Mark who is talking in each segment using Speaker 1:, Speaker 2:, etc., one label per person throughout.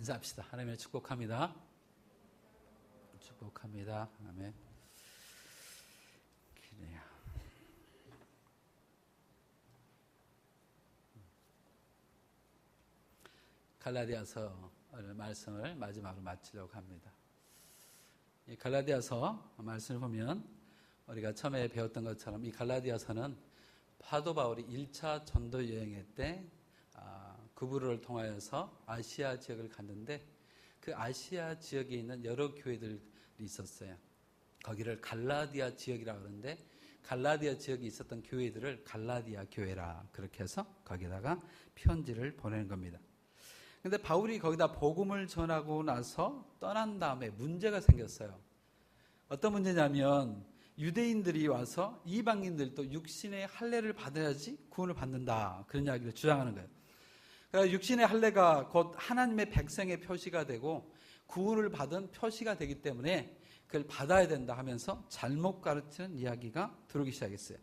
Speaker 1: 인사합시다. 하나님을 축복합니다. 축복합니다. 아멘. 그래요. 갈라디아서 말씀을 마지막으로 마치려고 합니다. 이 갈라디아서 말씀을 보면 우리가 처음에 배웠던 것처럼 이 갈라디아서는 사도 바울이 1차 전도 여행회 때 구부로를 통하여서 아시아 지역을 갔는데 그 아시아 지역에 있는 여러 교회들이 있었어요. 거기를 갈라디아 지역이라고 그러는데 갈라디아 지역에 있었던 교회들을 갈라디아 교회라 그렇게 해서 거기다가 편지를 보내는 겁니다. 근데 바울이 거기다 복음을 전하고 나서 떠난 다음에 문제가 생겼어요. 어떤 문제냐면 유대인들이 와서 이방인들도 육신의 할례를 받아야지 구원을 받는다. 그런 이야기를 주장하는 거예요. 그러니까 육신의 할례가 곧 하나님의 백성의 표시가 되고 구원을 받은 표시가 되기 때문에 그걸 받아야 된다 하면서 잘못 가르치는 이야기가 들어오기 시작했어요.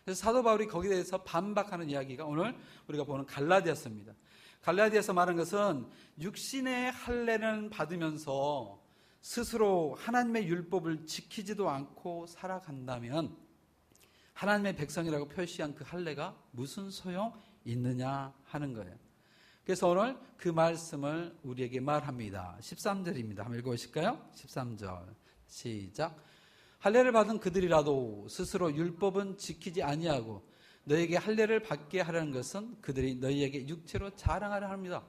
Speaker 1: 그래서 사도 바울이 거기에 대해서 반박하는 이야기가 오늘 우리가 보는 갈라디아서입니다. 갈라디아서 말하는 것은 육신의 할례를 받으면서 스스로 하나님의 율법을 지키지도 않고 살아간다면 하나님의 백성이라고 표시한 그 할례가 무슨 소용 있느냐 하는 거예요. 그래서 오늘 그 말씀을 우리에게 말합니다. 13절입니다. 한번 읽어보실까요? 13절 시작. 할례를 받은 그들이라도 스스로 율법은 지키지 아니하고 너에게 할례를 받게 하라는 것은 그들이 너희에게 육체로 자랑하려 합니다.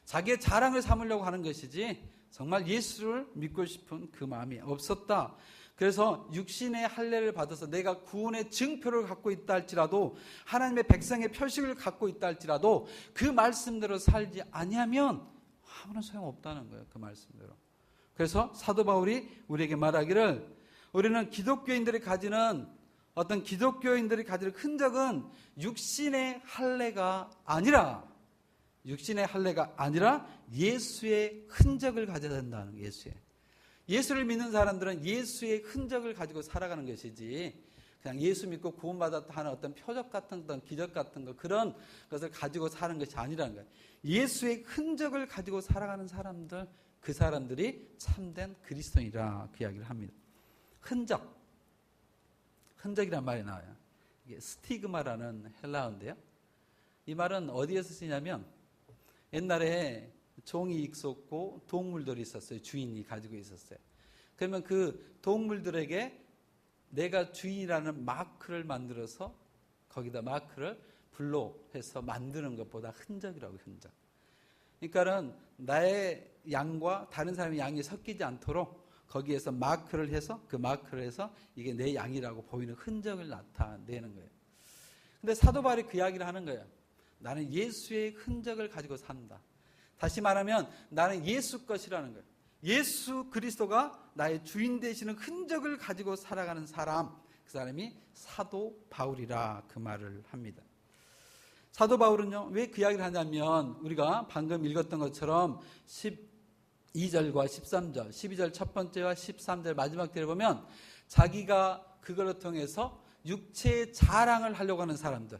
Speaker 1: 자기의 자랑을 삼으려고 하는 것이지 정말 예수를 믿고 싶은 그 마음이 없었다. 그래서 육신의 할례를 받아서 내가 구원의 증표를 갖고 있다 할지라도 하나님의 백성의 표식을 갖고 있다 할지라도 그 말씀대로 살지 아니하면 아무런 소용없다는 거예요. 그 말씀대로. 그래서 사도 바울이 우리에게 말하기를 우리는 기독교인들이 가지는 흔적은 육신의 할례가 아니라 예수의 흔적을 가져야 된다는 거예요. 예수를 믿는 사람들은 예수의 흔적을 가지고 살아가는 것이지 그냥 예수 믿고 구원받았다 하는 어떤 표적 같은 어떤 기적 같은 거 그런 것을 가지고 사는 것이 아니라는 거예요. 예수의 흔적을 가지고 살아가는 사람들, 그 사람들이 참된 그리스도인이라 그 이야기를 합니다. 흔적이란 말이 나와요. 이게 스티그마라는 헬라어인데요. 이 말은 어디에서 쓰냐면 옛날에 종이 있었고 동물들이 있었어요. 주인이 가지고 있었어요. 그러면 그 동물들에게 내가 주인이라는 마크를 만들어서 거기다 마크를 불로 해서 만드는 것보다 흔적이라고 흔적. 그러니까는 나의 양과 다른 사람의 양이 섞이지 않도록 거기에서 마크를 해서 그 마크를 해서 이게 내 양이라고 보이는 흔적을 나타내는 거예요. 근데 사도 바울이 그 이야기를 하는 거예요. 나는 예수의 흔적을 가지고 산다. 다시 말하면 나는 예수 것이라는 거예요. 예수 그리스도가 나의 주인 되시는 흔적을 가지고 살아가는 사람, 그 사람이 사도 바울이라 그 말을 합니다. 사도 바울은요, 왜 그 이야기를 하냐면 우리가 방금 읽었던 것처럼 12절과 13절, 12절 첫 번째와 13절 마지막 때를 보면 자기가 그걸로 통해서 육체의 자랑을 하려고 하는 사람들,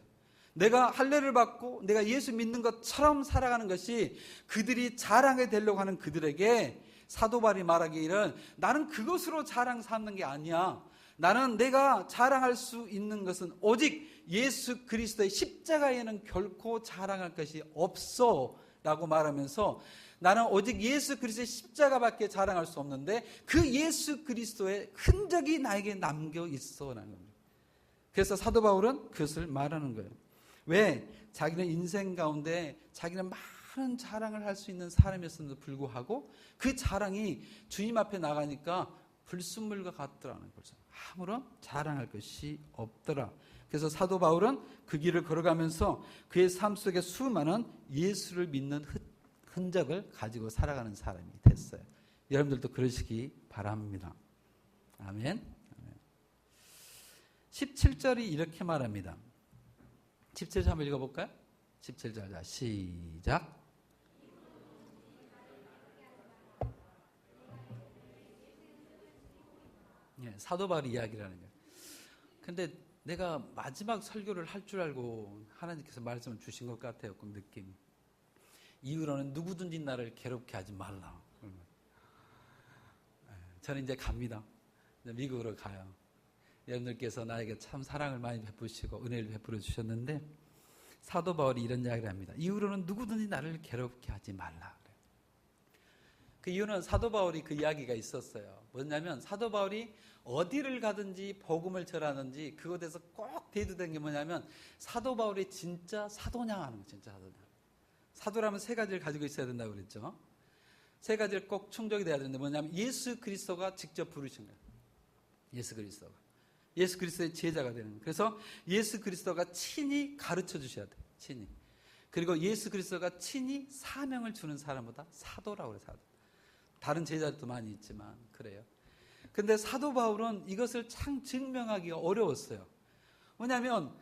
Speaker 1: 내가 할례를 받고 내가 예수 믿는 것처럼 살아가는 것이 그들이 자랑이 되려고 하는 그들에게 사도 바울이 말하기를 나는 그것으로 자랑 삼는 게 아니야. 나는 내가 자랑할 수 있는 것은 오직 예수 그리스도의 십자가에는 결코 자랑할 것이 없어 라고 말하면서 나는 오직 예수 그리스도의 십자가밖에 자랑할 수 없는데 그 예수 그리스도의 흔적이 나에게 남겨 있어라는 겁니다. 그래서 사도 바울은 그것을 말하는 거예요. 왜? 자기는 인생 가운데 자기는 많은 자랑을 할 수 있는 사람이었음에도 불구하고 그 자랑이 주님 앞에 나가니까 불순물과 같더라는 거죠. 아무런 자랑할 것이 없더라. 그래서 사도 바울은 그 길을 걸어가면서 그의 삶 속에 수많은 예수를 믿는 흔적을 가지고 살아가는 사람이 됐어요. 여러분들도 그러시기 바랍니다. 아멘. 17절이 이렇게 말합니다. 17절 한번 읽어볼까요? 17절 자 시작. 예, 사도 바울이 이야기를 하는 거예요. 근데 내가 마지막 설교를 할 줄 알고 하나님께서 말씀을 주신 것 같아요. 그 느낌이. 이후로는 누구든지 나를 괴롭게 하지 말라. 저는 이제 갑니다. 이제 미국으로 가요. 여러분들께서 나에게 참 사랑을 많이 베푸시고 은혜를 베풀어 주셨는데 사도 바울이 이런 이야기를 합니다. 이후로는 누구든지 나를 괴롭게 하지 말라. 그 이유는 사도 바울이 그 이야기가 있었어요. 뭐냐면 사도 바울이 어디를 가든지 복음을 전하는지 그것에서 꼭 대두된 게 뭐냐면 사도 바울이 진짜 사도냐 하는 거예요. 진짜 사도냐. 사도라면 세 가지를 가지고 있어야 된다고 그랬죠. 세 가지를 꼭 충족이 돼야 되는데 뭐냐면 예수 그리스도가 직접 부르신 거예요. 예수 그리스도가. 예수 그리스도의 제자가 되는 거예요. 그래서 예수 그리스도가 친히 가르쳐 주셔야 돼요. 친히. 그리고 예수 그리스도가 친히 사명을 주는 사람보다 사도라고 그래요. 사도. 다른 제자들도 많이 있지만 그래요. 근데 사도 바울은 이것을 참 증명하기가 어려웠어요. 왜냐하면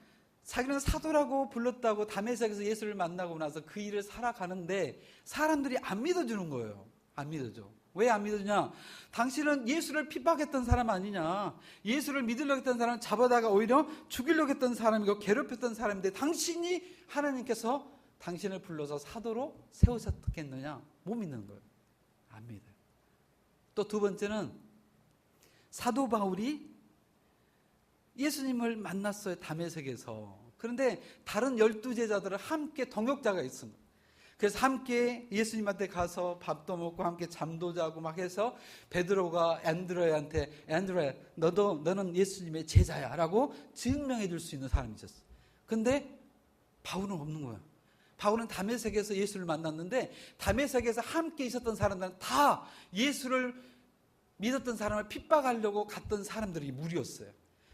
Speaker 1: 자기는 사도라고 불렀다고 다메섹에서 예수를 만나고 나서 그 일을 살아가는데 사람들이 안 믿어주는 거예요. 안 믿어줘. 왜 안 믿어주냐? 당신은 예수를 핍박했던 사람 아니냐? 예수를 믿으려고 했던 사람은 잡아다가 오히려 죽이려고 했던 사람이고 괴롭혔던 사람인데 당신이 하나님께서 당신을 불러서 사도로 세우셨겠느냐? 못 믿는 거예요. 안 믿어요. 또 두 번째는 사도 바울이 예수님을 만났어요. 다메섹에서. 그런데 다른 12제자들은 함께 동역자가 있습니다. 그래서 함께 예수님한테 가서 밥도 먹고 함께 잠도 자고 막 해서 베드로가 안드레한테 안드레 너는 예수님의 제자야 라고 증명해 줄 수 있는 사람이 있었어요. 근데 바울은 없는 거예요. 바울은 다메섹에서 예수를 만났는데 다메섹에서 함께 있었던 사람들은 다 예수를 믿었던 사람을 핍박하려고 갔던 사람들이 무리였어요.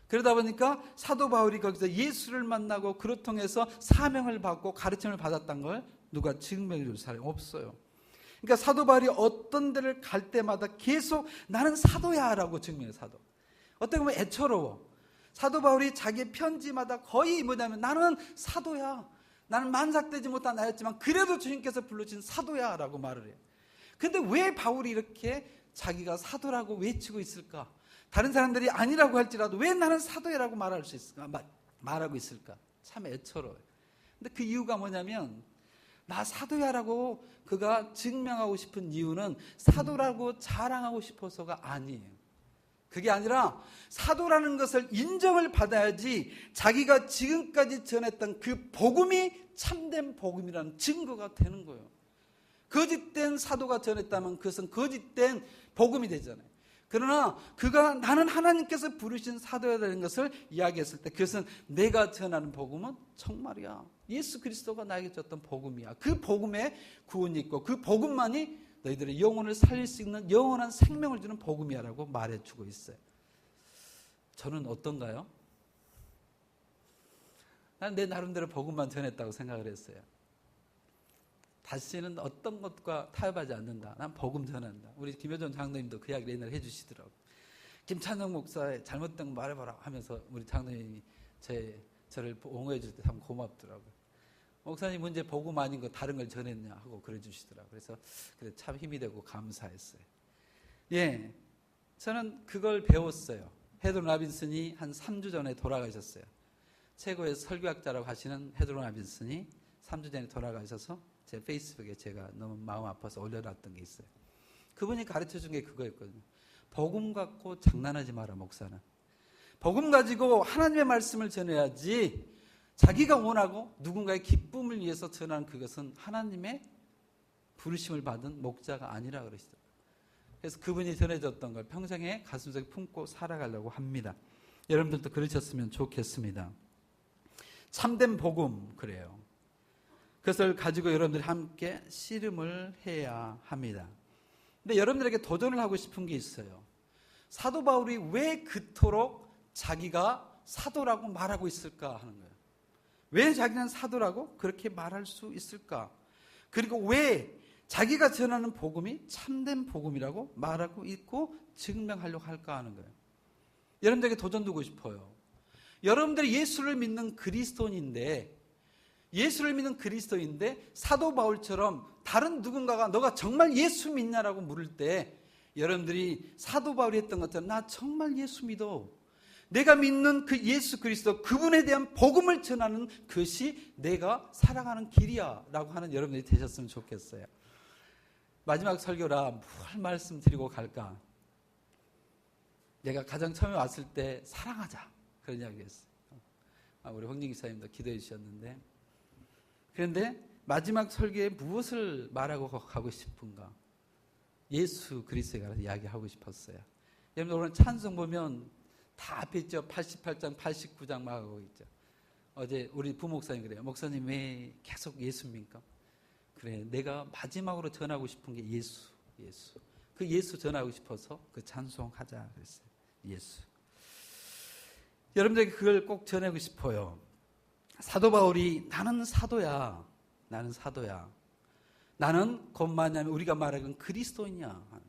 Speaker 1: 그러다 보니까 사도 바울이 거기서 예수를 만나고 그로 통해서 사명을 받고 가르침을 받았던 걸 누가 증명해 줄 사람이 없어요. 그러니까 사도 바울이 어떤 데를 갈 때마다 계속 나는 사도야 라고 증명해요. 사도. 어떻게 보면 애처로워. 사도 바울이 자기 편지마다 거의 뭐냐면 나는 사도야. 나는 만삭되지 못한 나였지만 그래도 주님께서 불러주신 사도야 라고 말을 해요. 근데 왜 바울이 이렇게 자기가 사도라고 외치고 있을까? 다른 사람들이 아니라고 할지라도 왜 나는 사도야라고 말할 수 있을까? 말하고 있을까? 참 애처로워요. 근데 그 이유가 뭐냐면 나 사도야라고 그가 증명하고 싶은 이유는 사도라고 자랑하고 싶어서가 아니에요. 그게 아니라 사도라는 것을 인정을 받아야지 자기가 지금까지 전했던 그 복음이 참된 복음이라는 증거가 되는 거예요. 거짓된 사도가 전했다면 그것은 거짓된 복음이 되잖아요. 그러나 그가 나는 하나님께서 부르신 사도야 되는 것을 이야기했을 때 그것은 내가 전하는 복음은 정말이야. 예수 그리스도가 나에게 줬던 복음이야. 그 복음에 구원이 있고 그 복음만이 너희들의 영혼을 살릴 수 있는 영원한 생명을 주는 복음이야 라고 말해주고 있어요. 저는 어떤가요? 난 내 나름대로 복음만 전했다고 생각을 했어요. 다시는 어떤 것과 타협하지 않는다. 난 복음 전한다. 우리 김효정 장로님도 그 이야기를 옛날에 해주시더라고요. 김찬영 목사의 잘못된 거 말해봐라 하면서 우리 장로님이 저를 옹호해 줄 때 참 고맙더라고요. 목사님 문제 복음 아닌 거 다른 걸 전했냐 하고 그래 주시더라고요. 그래서 참 힘이 되고 감사했어요. 예, 저는 그걸 배웠어요. 헤드론 라빈슨이 한 3주 전에 돌아가셨어요. 최고의 설교학자라고 하시는 헤드론 라빈슨이 3주 전에 돌아가셔서 제 페이스북에 제가 너무 마음 아파서 올려놨던 게 있어요. 그분이 가르쳐준 게 그거였거든요. 복음 갖고 장난하지 마라, 목사는. 복음 가지고 하나님의 말씀을 전해야지 자기가 원하고 누군가의 기쁨을 위해서 전하는 그것은 하나님의 부르심을 받은 목자가 아니라 그러시더라고요. 그래서 그분이 전해줬던 걸 평생에 가슴속에 품고 살아가려고 합니다. 여러분들도 그러셨으면 좋겠습니다. 참된 복음, 그래요. 그것을 가지고 여러분들이 함께 씨름을 해야 합니다. 근데 여러분들에게 도전을 하고 싶은 게 있어요. 사도 바울이 왜 그토록 자기가 사도라고 말하고 있을까 하는 거예요. 왜 자기는 사도라고 그렇게 말할 수 있을까? 그리고 왜 자기가 전하는 복음이 참된 복음이라고 말하고 있고 증명하려고 할까 하는 거예요. 여러분들에게 도전 두고 싶어요. 여러분들이 예수를 믿는 그리스도인인데 사도 바울처럼 다른 누군가가 너가 정말 예수 믿냐라고 물을 때 여러분들이 사도 바울이 했던 것처럼 나 정말 예수 믿어. 내가 믿는 그 예수 그리스도 그분에 대한 복음을 전하는 것이 내가 살아가는 길이야 라고 하는 여러분들이 되셨으면 좋겠어요. 마지막 설교라 뭘 말씀드리고 갈까? 내가 가장 처음에 왔을 때 사랑하자 그런 이야기했어요. 우리 홍진 기사님도 기도해 주셨는데, 그런데 마지막 설교에 무엇을 말하고 가고 싶은가? 예수 그리스도에 관해서 이야기하고 싶었어요. 여러분 오늘 찬송 보면 다 앞에 있죠. 88장 89장 막 하고 있죠. 어제 우리 부목사님 그래요. 목사님 왜 계속 예수입니까? 그래, 내가 마지막으로 전하고 싶은 게 예수. 그 예수 전하고 싶어서 그 찬송하자 그랬어요. 예수. 여러분들에게 그걸 꼭 전하고 싶어요. 사도 바울이 나는 사도야. 나는 곧 뭐냐면 우리가 말하는 그리스도인이야 하는 거예요.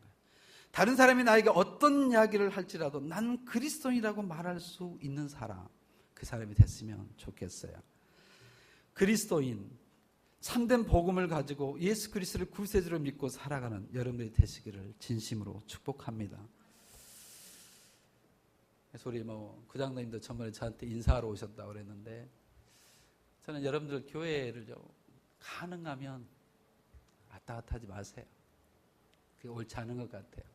Speaker 1: 다른 사람이 나에게 어떤 이야기를 할지라도 난 그리스도인이라고 말할 수 있는 사람, 그 사람이 됐으면 좋겠어요. 그리스도인, 참된 복음을 가지고 예수 그리스도를 구세주로 믿고 살아가는 여러분들이 되시기를 진심으로 축복합니다. 그래서 우리 구장로님도 전번에 저한테 인사하러 오셨다고 그랬는데, 저는 여러분들 교회를 가능하면 왔다 갔다 하지 마세요. 그게 옳지 않은 것 같아요.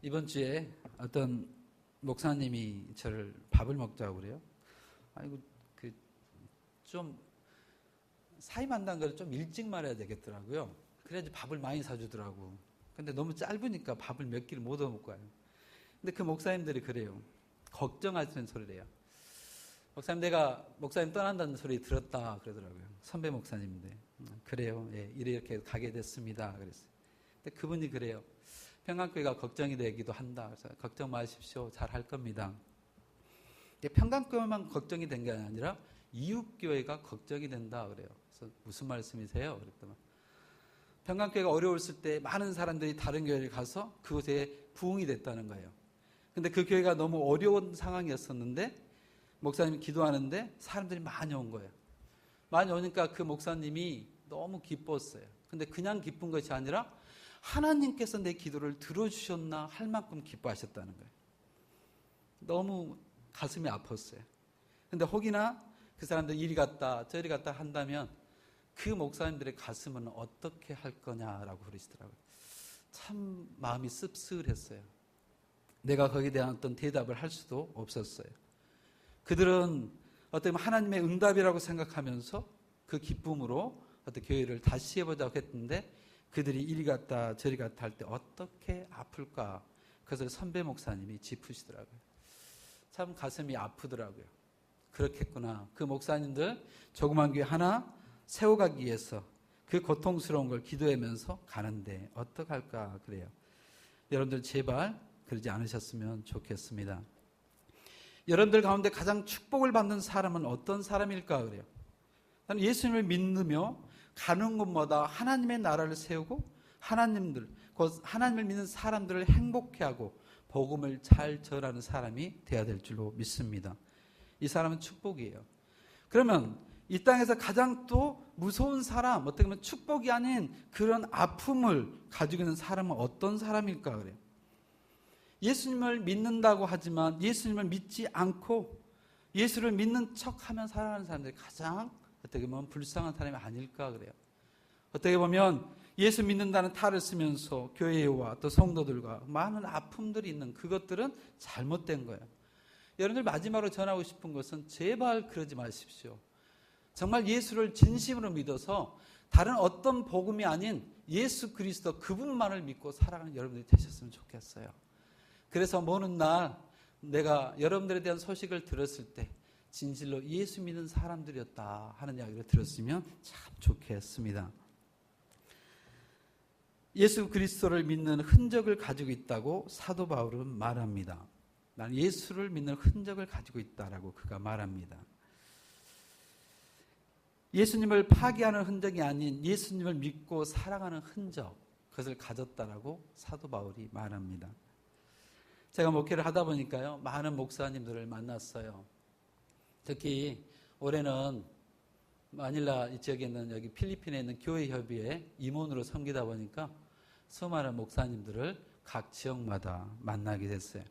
Speaker 1: 이번 주에 어떤 목사님이 저를 밥을 먹자고 그래요. 아이고, 좀 사이 만난 걸 좀 일찍 말해야 되겠더라고요. 그래야지 밥을 많이 사주더라고. 근데 너무 짧으니까 밥을 몇 끼를 못 얻어먹고 와요. 근데 그 목사님들이 그래요. 걱정하시는 소리를 해요. 목사님, 내가 목사님 떠난다는 소리 들었다 그러더라고요. 선배 목사님인데. 그래요. 예, 이렇게 가게 됐습니다. 그랬어요. 근데 그분이 그래요. 평강교회가 걱정이 되기도 한다. 그래서 걱정 마십시오. 잘 할 겁니다. 평강교회만 걱정이 된 게 아니라 이웃교회가 걱정이 된다 그래요. 그래서 무슨 말씀이세요? 그랬더니 평강교회가 어려웠을 때 많은 사람들이 다른 교회를 가서 그곳에 부흥이 됐다는 거예요. 근데 그 교회가 너무 어려운 상황이었었는데 목사님이 기도하는데 사람들이 많이 온 거예요. 많이 오니까 그 목사님이 너무 기뻤어요. 근데 그냥 기쁜 것이 아니라 하나님께서 내 기도를 들어주셨나 할 만큼 기뻐하셨다는 거예요. 너무 가슴이 아팠어요. 근데 혹이나 그 사람들 이리 갔다 저리 갔다 한다면 그 목사님들의 가슴은 어떻게 할 거냐라고 그러시더라고요. 참 마음이 씁쓸했어요. 내가 거기에 대한 어떤 대답을 할 수도 없었어요. 그들은 어떻게 보면 하나님의 응답이라고 생각하면서 그 기쁨으로 어떤 교회를 다시 해보자고 했는데 그들이 이리 갔다 저리 갔다 할 때 어떻게 아플까? 그것을 선배 목사님이 짚으시더라고요. 참 가슴이 아프더라고요. 그렇겠구나. 그 목사님들 조그만 교회 하나 세워가기 위해서 그 고통스러운 걸 기도하면서 가는데 어떡할까 그래요. 여러분들 제발 그러지 않으셨으면 좋겠습니다. 여러분들 가운데 가장 축복을 받는 사람은 어떤 사람일까 그래요. 나는 예수님을 믿으며 가는 곳마다 하나님의 나라를 세우고 하나님을 믿는 사람들을 행복해 하고 복음을 잘 전하는 사람이 되어야 될 줄로 믿습니다. 이 사람은 축복이에요. 그러면 이 땅에서 가장 또 무서운 사람, 어떻게 보면 축복이 아닌 그런 아픔을 가지고 있는 사람은 어떤 사람일까 그래요. 예수님을 믿는다고 하지만 예수님을 믿지 않고 예수를 믿는 척하면 살아가는 사람들이 가장 어떻게 보면 불쌍한 사람이 아닐까 그래요. 어떻게 보면 예수 믿는다는 탈을 쓰면서 교회와 또 성도들과 많은 아픔들이 있는 그것들은 잘못된 거예요. 여러분들 마지막으로 전하고 싶은 것은 제발 그러지 마십시오. 정말 예수를 진심으로 믿어서 다른 어떤 복음이 아닌 예수 그리스도 그분만을 믿고 살아가는 여러분들이 되셨으면 좋겠어요. 그래서 모든 날 내가 여러분들에 대한 소식을 들었을 때 진실로 예수 믿는 사람들이었다 하는 이야기를 들었으면 참 좋겠습니다. 예수 그리스도를 믿는 흔적을 가지고 있다고 사도 바울은 말합니다. 나는 예수를 믿는 흔적을 가지고 있다라고 그가 말합니다. 예수님을 파괴하는 흔적이 아닌 예수님을 믿고 살아가는 흔적, 그것을 가졌다라고 사도 바울이 말합니다. 제가 목회를 하다 보니까요, 많은 목사님들을 만났어요. 특히 올해는 마닐라 이 지역에 있는 여기 필리핀에 있는 교회협의회 임원으로 섬기다 보니까 수많은 목사님들을 각 지역마다 만나게 됐어요.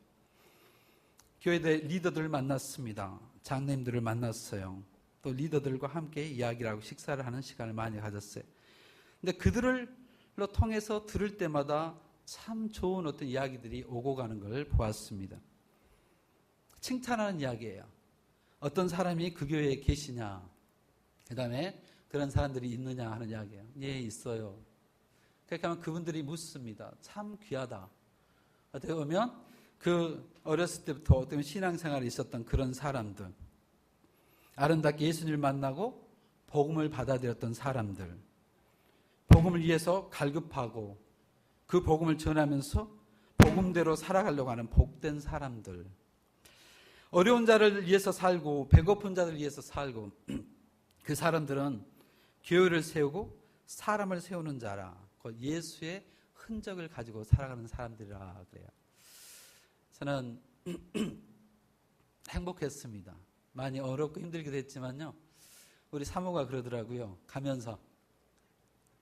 Speaker 1: 교회 리더들을 만났습니다. 장로님들을 만났어요. 또 리더들과 함께 이야기를 하고 식사를 하는 시간을 많이 가졌어요. 근데 그들을 통해서 들을 때마다 참 좋은 어떤 이야기들이 오고 가는 걸 보았습니다. 칭찬하는 이야기예요. 어떤 사람이 그 교회에 계시냐, 그 다음에 그런 사람들이 있느냐 하는 이야기예요. 예, 있어요. 그렇게 하면 그분들이 묻습니다. 참 귀하다. 어떻게 보면 그 어렸을 때부터 어떤 신앙생활이 있었던 그런 사람들, 아름답게 예수님을 만나고 복음을 받아들였던 사람들, 복음을 위해서 갈급하고 그 복음을 전하면서 복음대로 살아가려고 하는 복된 사람들, 어려운 자를 위해서 살고 배고픈 자를 위해서 살고 그 사람들은 교회를 세우고 사람을 세우는 자라, 예수의 흔적을 가지고 살아가는 사람들이라 그래요. 저는 행복했습니다. 많이 어렵고 힘들기도 했지만요, 우리 사모가 그러더라고요. 가면서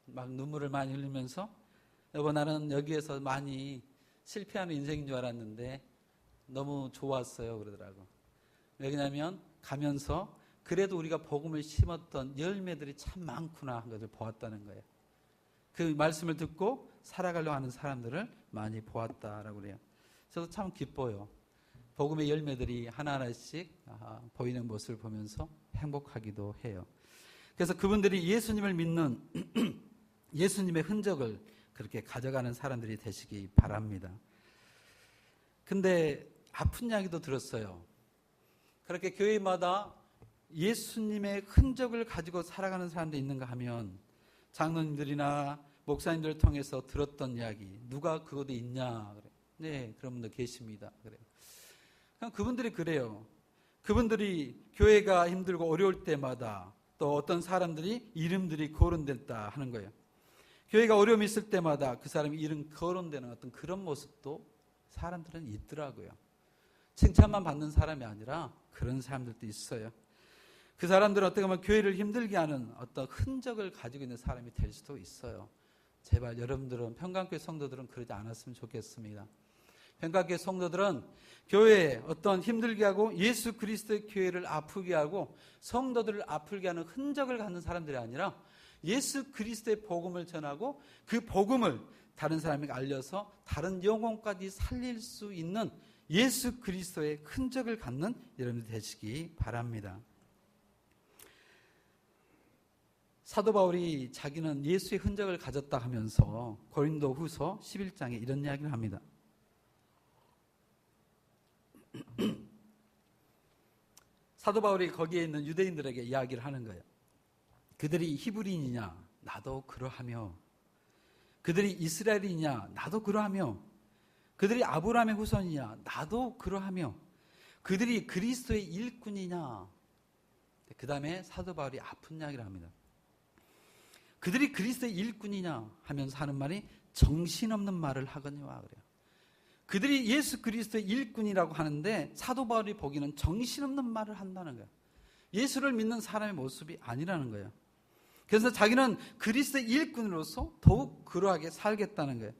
Speaker 1: 막 눈물을 많이 흘리면서, 여보 나는 여기에서 많이 실패하는 인생인 줄 알았는데 너무 좋았어요 그러더라고. 왜냐하면 가면서 그래도 우리가 복음을 심었던 열매들이 참 많구나 한 것을 보았다는 거예요. 그 말씀을 듣고 살아가려고 하는 사람들을 많이 보았다라고 그래요. 저도 참 기뻐요. 복음의 열매들이 하나하나씩 보이는 모습을 보면서 행복하기도 해요. 그래서 그분들이 예수님을 믿는 예수님의 흔적을 그렇게 가져가는 사람들이 되시기 바랍니다. 근데 아픈 이야기도 들었어요. 그렇게 교회마다 예수님의 흔적을 가지고 살아가는 사람들이 있는가 하면 장로님들이나 목사님들을 통해서 들었던 이야기, 누가 그것도 있냐? 그래. 네, 그런 분들 계십니다. 그래요. 그냥 그분들이 그래요. 그분들이 교회가 힘들고 어려울 때마다 또 어떤 사람들이 이름들이 거론됐다 하는 거예요. 교회가 어려움이 있을 때마다 그 사람이 이름 거론되는 어떤 그런 모습도 사람들은 있더라고요. 칭찬만 받는 사람이 아니라 그런 사람들도 있어요. 그 사람들은 어떻게 보면 교회를 힘들게 하는 어떤 흔적을 가지고 있는 사람이 될 수도 있어요. 제발 여러분들은, 평강교회 성도들은 그러지 않았으면 좋겠습니다. 평강교회 성도들은 교회에 어떤 힘들게 하고 예수 그리스도의 교회를 아프게 하고 성도들을 아프게 하는 흔적을 갖는 사람들이 아니라 예수 그리스도의 복음을 전하고 그 복음을 다른 사람에게 알려서 다른 영혼까지 살릴 수 있는 예수 그리스도의 흔적을 갖는 여러분들 되시기 바랍니다. 사도 바울이 자기는 예수의 흔적을 가졌다 하면서 고린도 후서 11장에 이런 이야기를 합니다. 사도 바울이 거기에 있는 유대인들에게 이야기를 하는 거예요. 그들이 히브리인이냐? 나도 그러하며. 그들이 이스라엘이냐? 나도 그러하며. 그들이 아브라함의 후손이냐? 나도 그러하며. 그들이 그리스도의 일꾼이냐? 그 다음에 사도 바울이 아픈 이야기를 합니다. 그들이 그리스도의 일꾼이냐 하면서 하는 말이 정신없는 말을 하거니와 그래요. 그들이 예수 그리스도의 일꾼이라고 하는데 사도 바울이 보기에는 정신없는 말을 한다는 거예요. 예수를 믿는 사람의 모습이 아니라는 거예요. 그래서 자기는 그리스도의 일꾼으로서 더욱 그러하게 살겠다는 거예요.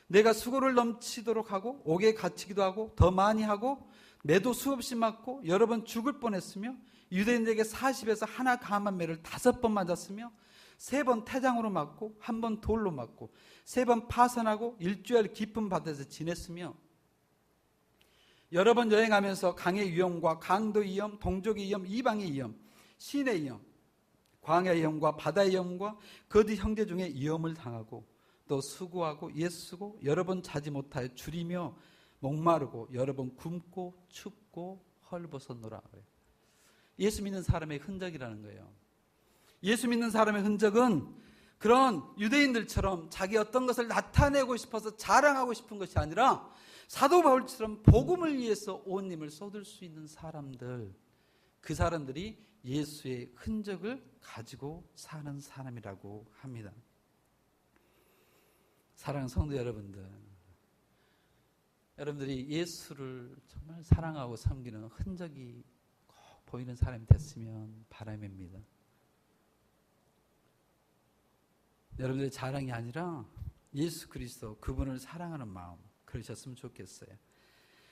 Speaker 1: 내가 수고를 넘치도록 하고 옥에 갇히기도 하고 더 많이 하고 매도 수없이 맞고 여러 번 죽을 뻔했으며 유대인들에게 40에서 하나 감한 매를 5번 맞았으며 3번 태장으로 맞고 1번 돌로 맞고 3번 파산하고 일주일 깊은 밭에서 지냈으며 여러 번 여행하면서 강의 위험과 강도의 위험, 동족의 위험, 이방의 위험, 신의 위험, 광야의 위험과 바다의 위험과 거듭 형제 중에 위험을 당하고 또 수고하고 애쓰고 여러 번 자지 못하여 줄이며 목마르고 여러 번 굶고 춥고 헐벗었노라. 예수 믿는 사람의 흔적이라는 거예요. 예수 믿는 사람의 흔적은 그런 유대인들처럼 자기 어떤 것을 나타내고 싶어서 자랑하고 싶은 것이 아니라 사도 바울처럼 복음을 위해서 온 힘을 쏟을 수 있는 사람들, 그 사람들이 예수의 흔적을 가지고 사는 사람이라고 합니다. 사랑하는 성도 여러분들, 여러분들이 예수를 정말 사랑하고 섬기는 흔적이 꼭 보이는 사람이 됐으면 바람입니다. 여러분들의 자랑이 아니라 예수 그리스도 그분을 사랑하는 마음, 그러셨으면 좋겠어요.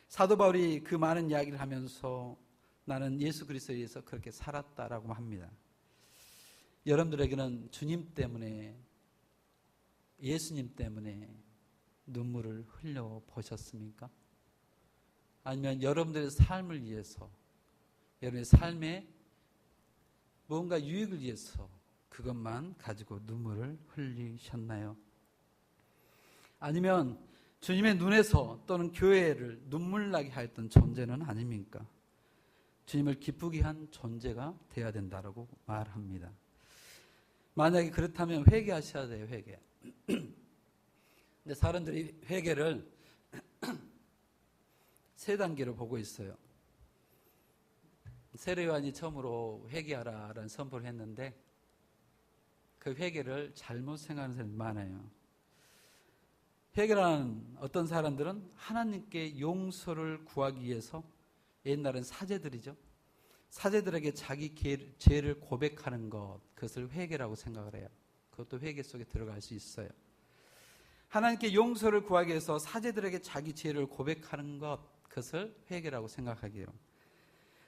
Speaker 1: 사도 바울이 그 많은 이야기를 하면서 나는 예수 그리스도에 의해서 그렇게 살았다라고 합니다. 여러분들에게는 주님 때문에, 예수님 때문에 눈물을 흘려보셨습니까? 아니면 여러분들의 삶을 위해서, 여러분의 삶에 뭔가 유익을 위해서 그것만 가지고 눈물을 흘리셨나요? 아니면 주님의 눈에서 또는 교회를 눈물 나게 하였던 존재는 아닙니까? 주님을 기쁘게 한 존재가 되어야 된다고 말합니다. 만약에 그렇다면 회개하셔야 돼요, 회개. 근데 사람들이 회개를 세 단계로 보고 있어요. 세례 요한이 처음으로 회개하라라는 선포를 했는데 그 회개를 잘못 생각하는 사람이 많아요. 회개라는 어떤 사람들은 하나님께 용서를 구하기 위해서, 옛날엔 사제들이죠. 사제들에게 자기 죄를 고백하는 것, 그것을 회개라고 생각을 해요. 그것도 회개 속에 들어갈 수 있어요. 하나님께 용서를 구하기 위해서 사제들에게 자기 죄를 고백하는 것, 그것을 회개라고 생각하기요.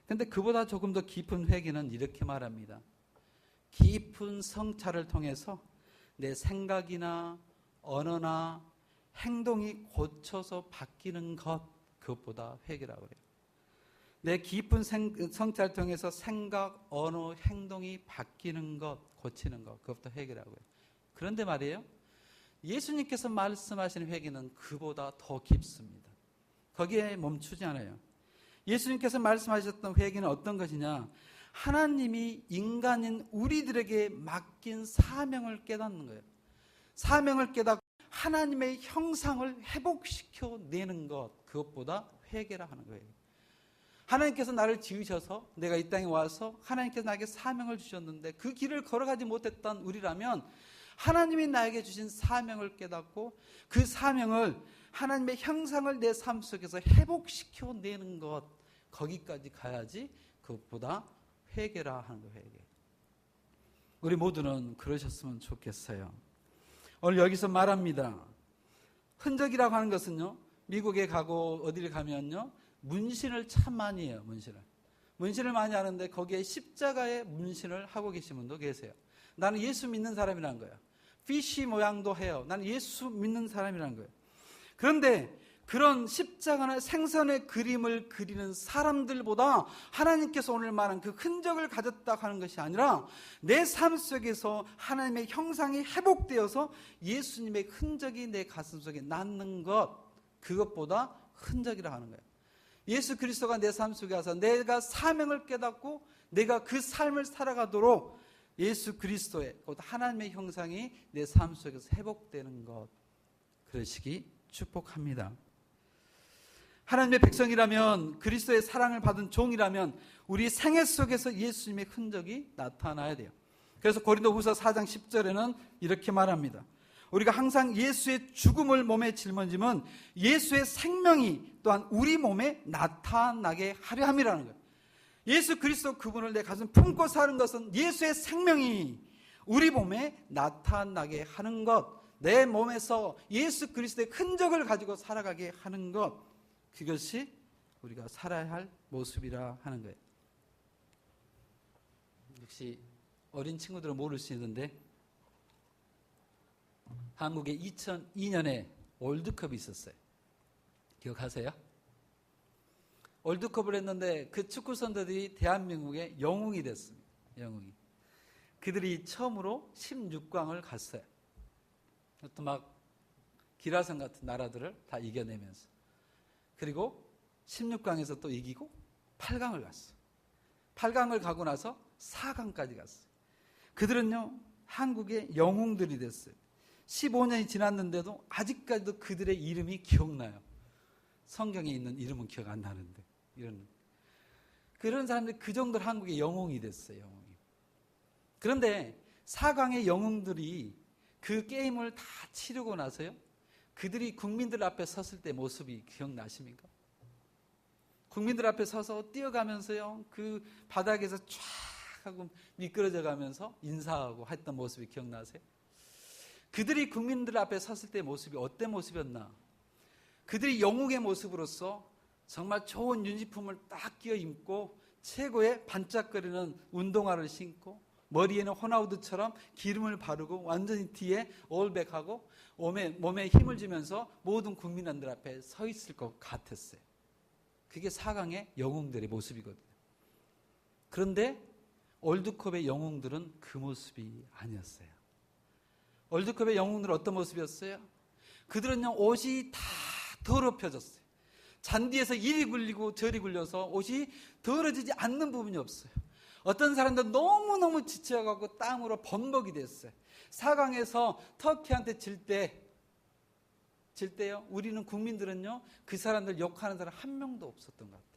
Speaker 1: 그런데 그보다 조금 더 깊은 회개는 이렇게 말합니다. 깊은 성찰을 통해서 내 생각이나 언어나 행동이 고쳐서 바뀌는 것, 그것보다 회개라고 그래요. 내 깊은 성찰을 통해서 생각, 언어, 행동이 바뀌는 것, 고치는 것, 그것부터 회개라고 해요. 그런데 말이에요, 예수님께서 말씀하시는 회개는 그보다 더 깊습니다. 거기에 멈추지 않아요. 예수님께서 말씀하셨던 회개는 어떤 것이냐? 하나님이 인간인 우리들에게 맡긴 사명을 깨닫는 거예요. 사명을 깨닫고 하나님의 형상을 회복시켜내는 것, 그것보다 회개라 하는 거예요. 하나님께서 나를 지으셔서 내가 이 땅에 와서 하나님께서 나에게 사명을 주셨는데 그 길을 걸어가지 못했던 우리라면 하나님이 나에게 주신 사명을 깨닫고 그 사명을, 하나님의 형상을 내 삶 속에서 회복시켜내는 것, 거기까지 가야지 그것보다 회개라 하는 거예요. 회개. 우리 모두는 그러셨으면 좋겠어요. 오늘 여기서 말합니다. 흔적이라고 하는 것은요, 미국에 가고 어디를 가면요, 문신을 참 많이 해요. 문신을 많이 하는데 거기에 십자가의 문신을 하고 계신 분도 계세요. 나는 예수 믿는 사람이라는 거예요. 피쉬 모양도 해요. 나는 예수 믿는 사람이라는 거예요. 그런데 그런 십자가나 생선의 그림을 그리는 사람들보다 하나님께서 오늘 말한 그 흔적을 가졌다고 하는 것이 아니라 내 삶 속에서 하나님의 형상이 회복되어서 예수님의 흔적이 내 가슴 속에 남는 것, 그것보다 흔적이라 하는 거예요. 예수 그리스도가 내 삶 속에 와서 내가 사명을 깨닫고 내가 그 삶을 살아가도록 예수 그리스도의, 곧 하나님의 형상이 내 삶 속에서 회복되는 것, 그러시기 축복합니다. 하나님의 백성이라면, 그리스도의 사랑을 받은 종이라면 우리 생애 속에서 예수님의 흔적이 나타나야 돼요. 그래서 고린도후서 4장 10절에는 이렇게 말합니다. 우리가 항상 예수의 죽음을 몸에 짊어지면 예수의 생명이 또한 우리 몸에 나타나게 하려 함이라는 거예요. 예수 그리스도 그분을 내 가슴 품고 사는 것은 예수의 생명이 우리 몸에 나타나게 하는 것, 내 몸에서 예수 그리스도의 흔적을 가지고 살아가게 하는 것, 그것이 우리가 살아야 할 모습이라 하는 거예요. 역시 어린 친구들은 모를 수 있는데 한국에 2002년에 월드컵이 있었어요. 기억하세요? 월드컵을 했는데 그 축구 선수들이 대한민국의 영웅이 됐습니다. 영웅이. 그들이 처음으로 16강을 갔어요. 또 막 기라성 같은 나라들을 다 이겨내면서. 그리고 16강에서 또 이기고 8강을 갔어요. 8강을 가고 나서 4강까지 갔어요. 그들은요, 한국의 영웅들이 됐어요. 15년이 지났는데도 아직까지도 그들의 이름이 기억나요. 성경에 있는 이름은 기억 안 나는데. 그런 사람들이 그 정도로 한국의 영웅이 됐어요. 영웅이. 그런데 4강의 영웅들이 그 게임을 다 치르고 나서요, 그들이 국민들 앞에 섰을 때 모습이 기억나십니까? 국민들 앞에 서서 뛰어가면서요, 그 바닥에서 쫙 하고 미끄러져 가면서 인사하고 했던 모습이 기억나세요? 그들이 국민들 앞에 섰을 때 모습이 어떤 모습이었나? 그들이 영웅의 모습으로서 정말 좋은 유니폼을 딱 끼어 입고 최고의 반짝거리는 운동화를 신고 머리에는 호나우드처럼 기름을 바르고 완전히 뒤에 올백하고 몸에 힘을 주면서 모든 국민들 앞에 서 있을 것 같았어요. 그게 4강의 영웅들의 모습이거든요. 그런데 월드컵의 영웅들은 그 모습이 아니었어요. 월드컵의 영웅들은 어떤 모습이었어요? 그들은요, 옷이 다 더럽혀졌어요. 잔디에서 이리 굴리고 저리 굴려서 옷이 더러지지 않는 부분이 없어요. 어떤 사람들은 너무너무 지쳐가고 땀으로 범벅이 됐어요. 4강에서 터키한테 질 때요, 우리는 국민들은요, 그 사람들 욕하는 사람 한 명도 없었던 것 같아요.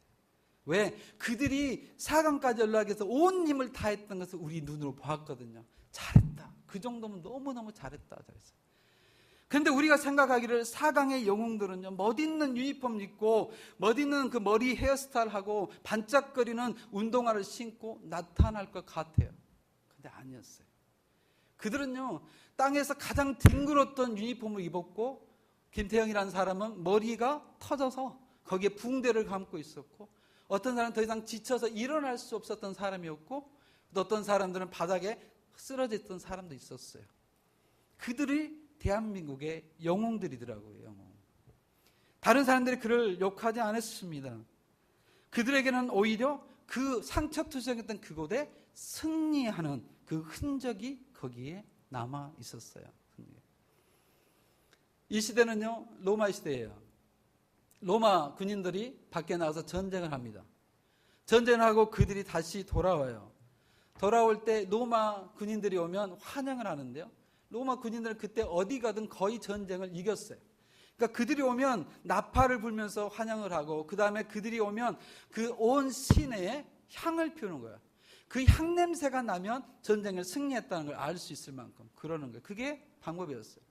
Speaker 1: 왜? 그들이 4강까지 올라가서 온 힘을 다했던 것을 우리 눈으로 보았거든요. 잘했다. 그 정도면 너무너무 잘했다. 그런데 우리가 생각하기를 4강의 영웅들은요, 멋있는 유니폼 입고 멋있는 그 머리 헤어스타일하고 반짝거리는 운동화를 신고 나타날 것 같아요. 근데 아니었어요. 그들은요, 땅에서 가장 뒹굴었던 유니폼을 입었고, 김태형이라는 사람은 머리가 터져서 거기에 붕대를 감고 있었고, 어떤 사람은 더 이상 지쳐서 일어날 수 없었던 사람이었고, 또 어떤 사람들은 바닥에 쓰러져 있던 사람도 있었어요. 그들이 대한민국의 영웅들이더라고요. 영웅. 다른 사람들이 그를 욕하지 않았습니다. 그들에게는 오히려 그 상처투성했던 그곳에 승리하는 그 흔적이 거기에 남아 있었어요. 이 시대는요, 로마 시대예요. 로마 군인들이 밖에 나가서 전쟁을 합니다. 전쟁을 하고 그들이 다시 돌아와요. 돌아올 때 로마 군인들이 오면 환영을 하는데요, 로마 군인들은 그때 어디 가든 거의 전쟁을 이겼어요. 그러니까 그들이 오면 나팔을 불면서 환영을 하고, 그 다음에 그들이 오면 그 온 시내에 향을 피우는 거예요. 그 향 냄새가 나면 전쟁을 승리했다는 걸 알 수 있을 만큼 그러는 거예요. 그게 방법이었어요.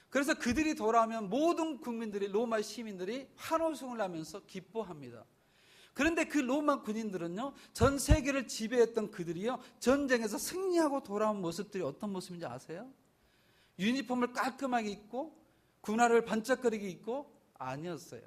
Speaker 1: 그래서 그들이 돌아오면 모든 국민들이, 로마 시민들이 환호성을 하면서 기뻐합니다. 그런데 그 로마 군인들은요, 전 세계를 지배했던 그들이요, 전쟁에서 승리하고 돌아온 모습들이 어떤 모습인지 아세요? 유니폼을 깔끔하게 입고 군화를 반짝거리게 입고 아니었어요.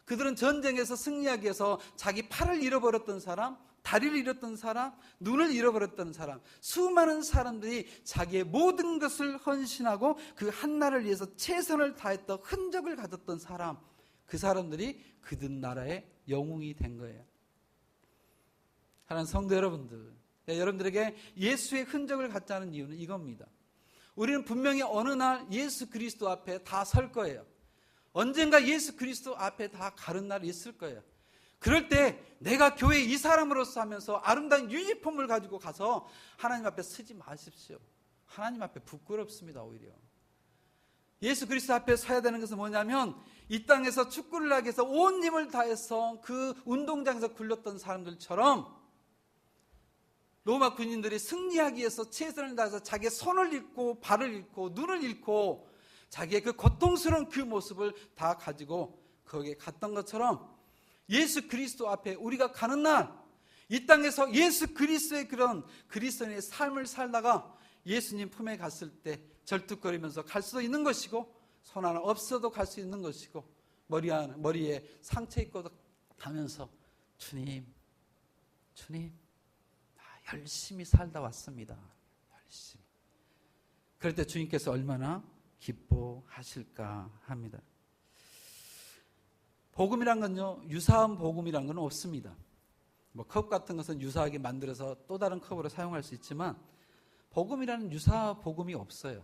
Speaker 1: 그들은 전쟁에서 승리하기 위해서 자기 팔을 잃어버렸던 사람, 다리를 잃었던 사람, 눈을 잃어버렸던 사람, 수많은 사람들이 자기의 모든 것을 헌신하고 그 한나라를 위해서 최선을 다했던 흔적을 가졌던 사람, 그 사람들이 그들 나라의 영웅이 된 거예요. 하나님 성도 여러분들, 여러분들에게 예수의 흔적을 갖자는 이유는 이겁니다. 우리는 분명히 어느 날 예수 그리스도 앞에 다 설 거예요. 언젠가 예수 그리스도 앞에 다 가는 날이 있을 거예요. 그럴 때 내가 교회 이 사람으로서 하면서 아름다운 유니폼을 가지고 가서 하나님 앞에 서지 마십시오. 하나님 앞에 부끄럽습니다. 오히려 예수 그리스도 앞에 서야 되는 것은 뭐냐면, 이 땅에서 축구를 하기 위해서 온 힘을 다해서 그 운동장에서 굴렸던 사람들처럼 로마 군인들이 승리하기 위해서 최선을 다해서 자기의 손을 잃고 발을 잃고 눈을 잃고 자기의 그 고통스러운 그 모습을 다 가지고 거기에 갔던 것처럼, 예수 그리스도 앞에 우리가 가는 날, 이 땅에서 예수 그리스도의 그런 그리스도인의 삶을 살다가 예수님 품에 갔을 때 절뚝거리면서 갈 수도 있는 것이고, 손 하나 없어도 갈 수 있는 것이고, 머리에 상처 입고 가면서 주님 나 열심히 살다 왔습니다. 열심히. 그럴 때 주님께서 얼마나 기뻐하실까 합니다. 복음이란 건요, 유사한 복음이란 건 없습니다. 컵 같은 것은 유사하게 만들어서 또 다른 컵으로 사용할 수 있지만, 복음이라는 유사 복음이 없어요.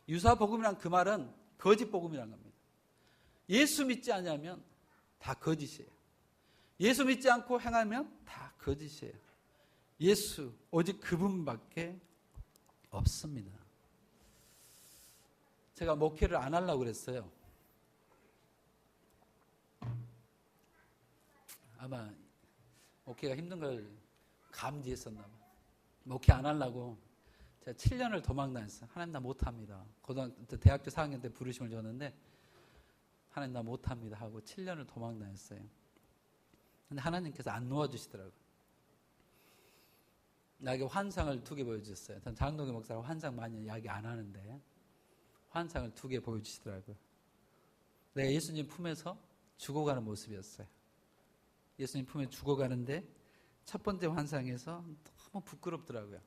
Speaker 1: 유사 복음이란 그 말은 거짓 복음이란 겁니다. 예수 믿지 않으면 다 거짓이에요. 예수 믿지 않고 행하면 다 거짓이에요. 예수 오직 그분밖에 없습니다. 제가 목회를 안 하려고 그랬어요. 아마 목회가 힘든 걸 감지했었나 봐. 목회 안 하려고 제가 7년을 도망 다녔어요. 하나님 나 못합니다. 대학교 4학년 때 부르심을 줬는데 하나님 나 못합니다 하고 7년을 도망 다녔어요. 근데 하나님께서 안 놓아주시더라고요. 나에게 환상을 2개 보여주셨어요. 전 장동기 목사가 환상 많이 이야기 안 하는데 환상을 2개 보여주시더라고요. 내가 예수님 품에서 죽어가는 모습이었어요. 예수님 품에 죽어가는데 첫 번째 환상에서 너무 부끄럽더라고요.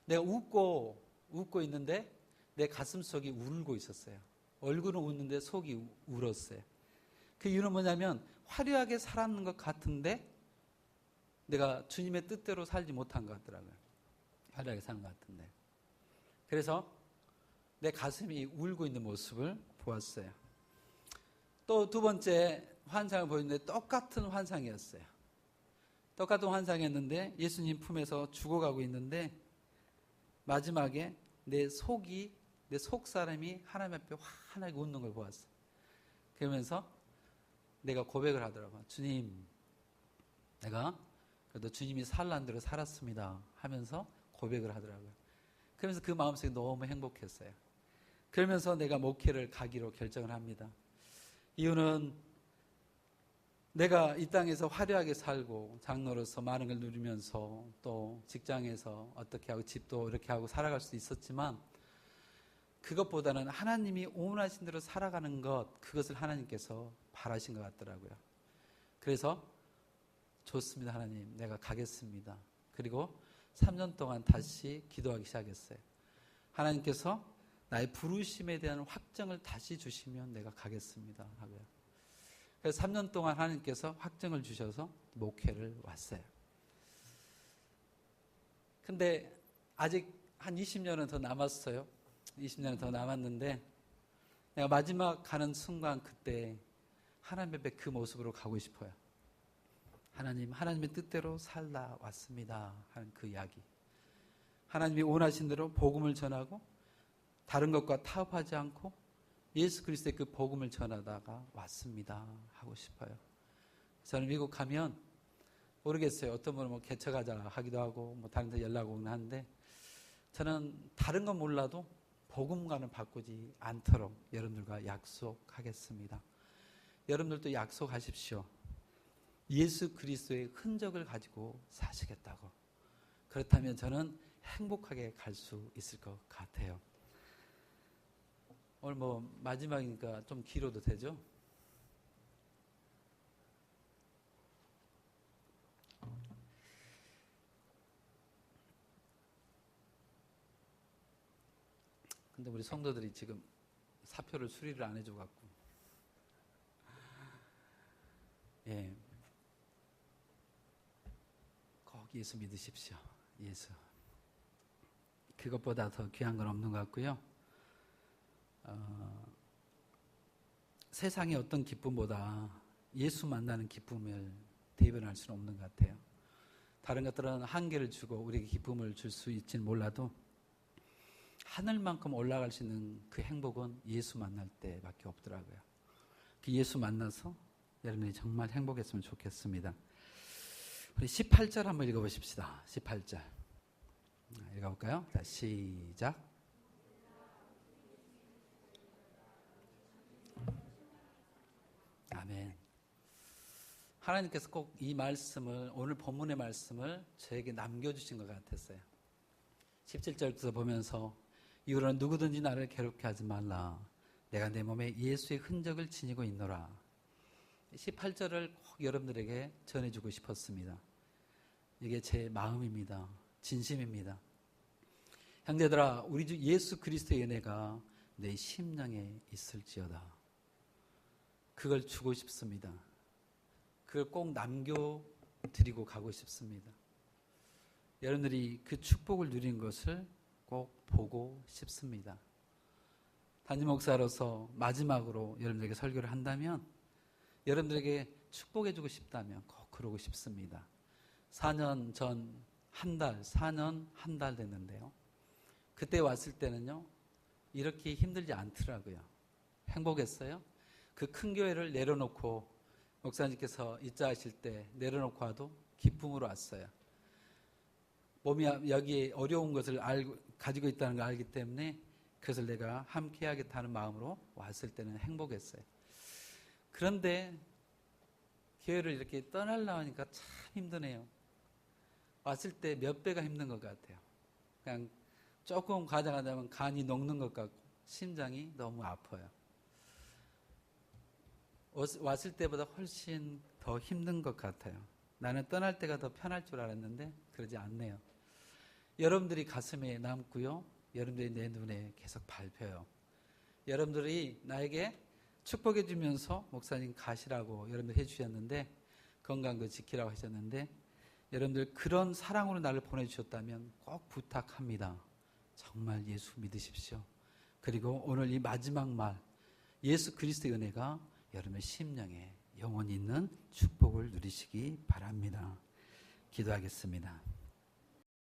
Speaker 1: 내가 웃고 있는데 내 가슴 속이 울고 있었어요. 얼굴은 웃는데 속이 울었어요. 그 이유는 뭐냐면 화려하게 살았는 것 같은데 내가 주님의 뜻대로 살지 못한 것 같더라고요. 화려하게 사는 것 같은데. 그래서 내 가슴이 울고 있는 모습을 보았어요. 또 두 번째 환상을 보였는데 똑같은 환상이었어요. 똑같은 환상이었는데 예수님 품에서 죽어가고 있는데 마지막에 내 속사람이 하나님 앞에 환하게 웃는 걸 보았어요. 그러면서 내가 고백을 하더라고요. 주님, 내가 그래도 주님이 살란 대로 살았습니다 하면서 고백을 하더라고요. 그러면서 그 마음속에 너무 행복했어요. 그러면서 내가 목회를 가기로 결정을 합니다. 이유는 내가 이 땅에서 화려하게 살고 장로로서 많은 걸 누리면서 또 직장에서 어떻게 하고 집도 이렇게 하고 살아갈 수도 있었지만 그것보다는 하나님이 원하신 대로 살아가는 것, 그것을 하나님께서 바라신 것 같더라고요. 그래서 좋습니다, 하나님. 내가 가겠습니다. 그리고 3년 동안 다시 기도하기 시작했어요. 하나님께서 나의 부르심에 대한 확정을 다시 주시면 내가 가겠습니다 하고요. 그래서 3년 동안 하나님께서 확정을 주셔서 목회를 왔어요. 근데 아직 한 20년은 더 남았어요. 20년은 더 남았는데 내가 마지막 가는 순간 그때 하나님 앞에 그 모습으로 가고 싶어요. 하나님, 하나님의 뜻대로 살다 왔습니다 하는 그 이야기. 하나님이 원하신 대로 복음을 전하고 다른 것과 타협하지 않고 예수 그리스도의 그 복음을 전하다가 왔습니다 하고 싶어요. 저는 미국 가면 모르겠어요. 어떤 분은 뭐 개척하자 하기도 하고 뭐 다른 데 연락 오긴 하는데 저는 다른 건 몰라도 복음과는 바꾸지 않도록 여러분들과 약속하겠습니다. 여러분들도 약속하십시오. 예수 그리스도의 흔적을 가지고 사시겠다고. 그렇다면 저는 행복하게 갈 수 있을 것 같아요. 오늘 뭐 마지막이니까 좀 길어도 되죠? 근데 우리 성도들이 지금 사표를 수리를 안 해줘갖고 예, 꼭 예수 믿으십시오. 예수. 그것보다 더 귀한 건 없는 것 같고요. 세상의 어떤 기쁨보다 예수 만나는 기쁨을 대변할 수는 없는 것 같아요. 다른 것들은 한계를 주고 우리에게 기쁨을 줄 수 있지는 몰라도 하늘만큼 올라갈 수 있는 그 행복은 예수 만날 때밖에 없더라고요. 그 예수 만나서 여러분이 정말 행복했으면 좋겠습니다. 우리 18절 한번 읽어보십시다. 18절 읽어볼까요? 자, 시작. 아멘. 하나님께서 꼭 이 말씀을, 오늘 본문의 말씀을 저에게 남겨주신 것 같았어요. 17절부터 보면서 이후로는 누구든지 나를 괴롭게 하지 말라. 내가 내 몸에 예수의 흔적을 지니고 있노라. 18절을 꼭 여러분들에게 전해주고 싶었습니다. 이게 제 마음입니다. 진심입니다. 형제들아, 우리 주 예수 그리스도의 은혜가 내 심령에 있을지어다. 그걸 주고 싶습니다. 그걸 꼭 남겨드리고 가고 싶습니다. 여러분들이 그 축복을 누린 것을 꼭 보고 싶습니다. 담임 목사로서 마지막으로 여러분들에게 설교를 한다면 여러분들에게 축복해주고 싶다면 꼭 그러고 싶습니다. 4년 전 한 달, 4년 한 달 됐는데요. 그때 왔을 때는요, 이렇게 힘들지 않더라고요. 행복했어요. 그 큰 교회를 내려놓고 목사님께서 입자하실 때 내려놓고 와도 기쁨으로 왔어요. 몸이 여기에 어려운 것을 가지고 있다는 걸 알기 때문에 그것을 내가 함께 하겠다는 마음으로 왔을 때는 행복했어요. 그런데 교회를 이렇게 떠나려고 하니까 참 힘드네요. 왔을 때 몇 배가 힘든 것 같아요. 그냥 조금 가져가자면 간이 녹는 것 같고 심장이 너무 아파요. 왔을 때보다 훨씬 더 힘든 것 같아요. 나는 떠날 때가 더 편할 줄 알았는데 그러지 않네요. 여러분들이 가슴에 남고요. 여러분들이 내 눈에 계속 밟혀요. 여러분들이 나에게 축복해 주면서 목사님 가시라고 여러분들 해주셨는데 건강도 지키라고 하셨는데 여러분들 그런 사랑으로 나를 보내주셨다면 꼭 부탁합니다. 정말 예수 믿으십시오. 그리고 오늘 이 마지막 말 예수 그리스도의 은혜가 여러분의 심령에 영원히 있는 축복을 누리시기 바랍니다. 기도하겠습니다.